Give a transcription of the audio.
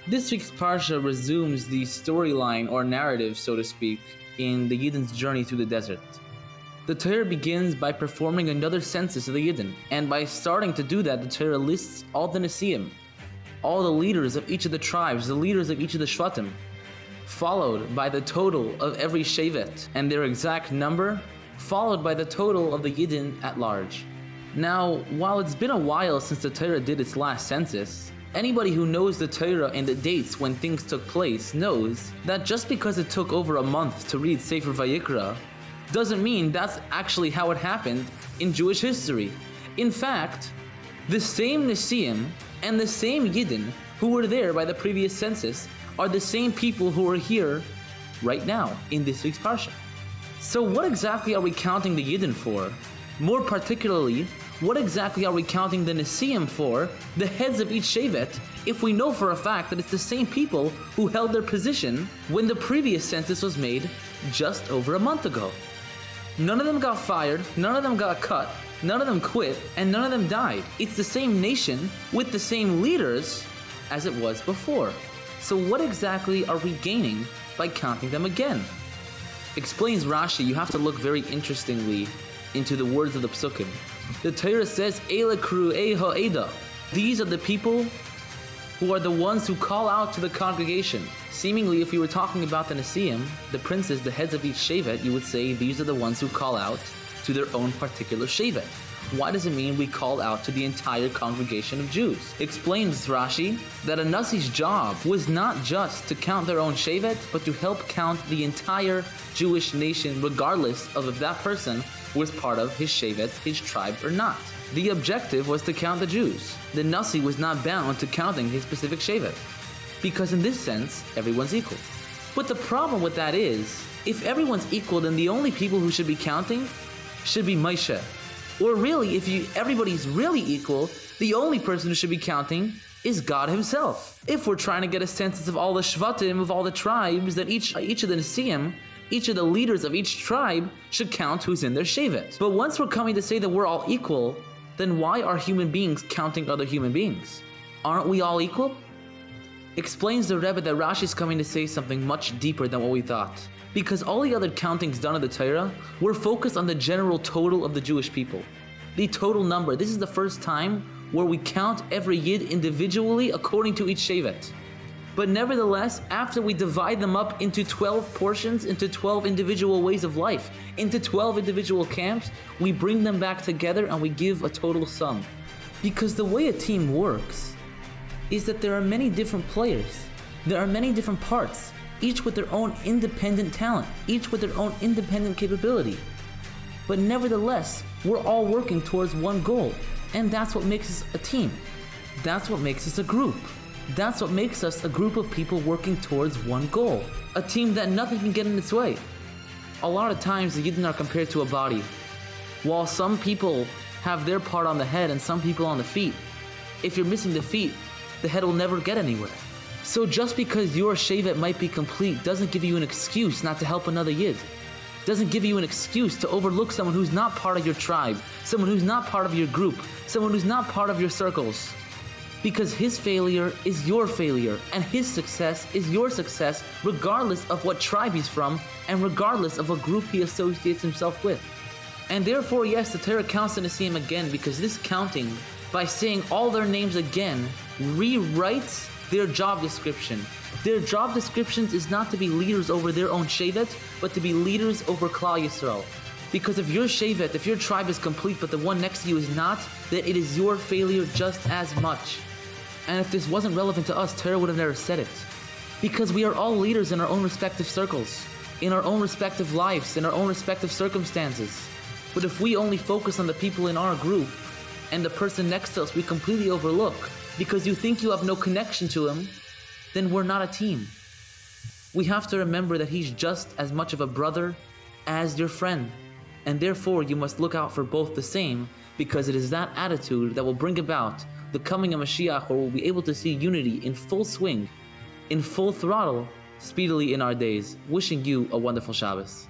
This week's Parsha resumes the storyline or narrative, so to speak, in the Yidden's journey through the desert. The Torah begins by performing another census of the Yidden, and by starting to do that, the Torah lists all the Nesiim, all the leaders of each of the tribes, the leaders of each of the Shvatim, followed by the total of every Shevet and their exact number, followed by the total of the Yidden at large. Now, while it's been a while since the Torah did its last census, anybody who knows the Torah and the dates when things took place knows that just because it took over a month to read Sefer Vayikra doesn't mean that's actually how it happened in Jewish history. In fact, the same Nesiim and the same Yidden who were there by the previous census are the same people who are here right now in this week's Parsha. So what exactly are we counting the Yidden for? More particularly, what exactly are we counting the Nesiim for, the heads of each Shevet, if we know for a fact that it's the same people who held their position when the previous census was made just over a month ago? None of them got fired, none of them got cut, none of them quit, and none of them died. It's the same nation with the same leaders as it was before. So what exactly are we gaining by counting them again? Explains Rashi, you have to look very interestingly into the words of the Psukim. The Torah says, Eile Kru'ei Ha'eda. These are the people who are the ones who call out to the congregation. Seemingly, if you were talking about the Nesiim, the princes, the heads of each Shevet, you would say these are the ones who call out to their own particular Shevet. Why does it mean we call out to the entire congregation of Jews? Explains Rashi that a Nasi's job was not just to count their own Shevet, but to help count the entire Jewish nation, regardless of if that person was part of his Shevet, his tribe, or not. The objective was to count the Jews. The Nasi was not bound to counting his specific Shevet, because in this sense, everyone's equal. But the problem with that is, if everyone's equal, then the only people who should be counting should be Moshe. Or really, if everybody's really equal, the only person who should be counting is God himself. If we're trying to get a census of all the Shvatim, of all the tribes, that each of the Nesiim, each of the leaders of each tribe should count who's in their Shevet. But once we're coming to say that we're all equal, then why are human beings counting other human beings? Aren't we all equal? Explains the Rebbe that Rashi is coming to say something much deeper than what we thought. Because all the other countings done in the Torah were focused on the general total of the Jewish people. The total number. This is the first time where we count every Yid individually according to each Shevet. But nevertheless, after we divide them up into 12 portions, into 12 individual ways of life, into 12 individual camps, we bring them back together and we give a total sum. Because the way a team works is that there are many different players. There are many different parts, each with their own independent talent, each with their own independent capability. But nevertheless, we're all working towards one goal, and that's what makes us a team. That's what makes us a group. That's what makes us a group of people working towards one goal. A team that nothing can get in its way. A lot of times the Yidden are compared to a body. While some people have their part on the head and some people on the feet, if you're missing the feet, the head will never get anywhere. So just because your Shevet might be complete doesn't give you an excuse not to help another Yid. Doesn't give you an excuse to overlook someone who's not part of your tribe, someone who's not part of your group, someone who's not part of your circles. Because his failure is your failure, and his success is your success, regardless of what tribe he's from, and regardless of what group he associates himself with. And therefore, yes, the Torah counts the Nesiim again, because this counting, by saying all their names again, rewrites their job description. Their job descriptions is not to be leaders over their own Shevet, but to be leaders over Klal Yisrael. Because if your Shevet, if your tribe is complete, but the one next to you is not, then it is your failure just as much. And if this wasn't relevant to us, Torah would have never said it. Because we are all leaders in our own respective circles, in our own respective lives, in our own respective circumstances. But if we only focus on the people in our group, and the person next to us we completely overlook, because you think you have no connection to him, then we're not a team. We have to remember that he's just as much of a brother as your friend. And therefore you must look out for both the same, because it is that attitude that will bring about the coming of Mashiach, where we'll be able to see unity in full swing, in full throttle, speedily in our days. Wishing you a wonderful Shabbos.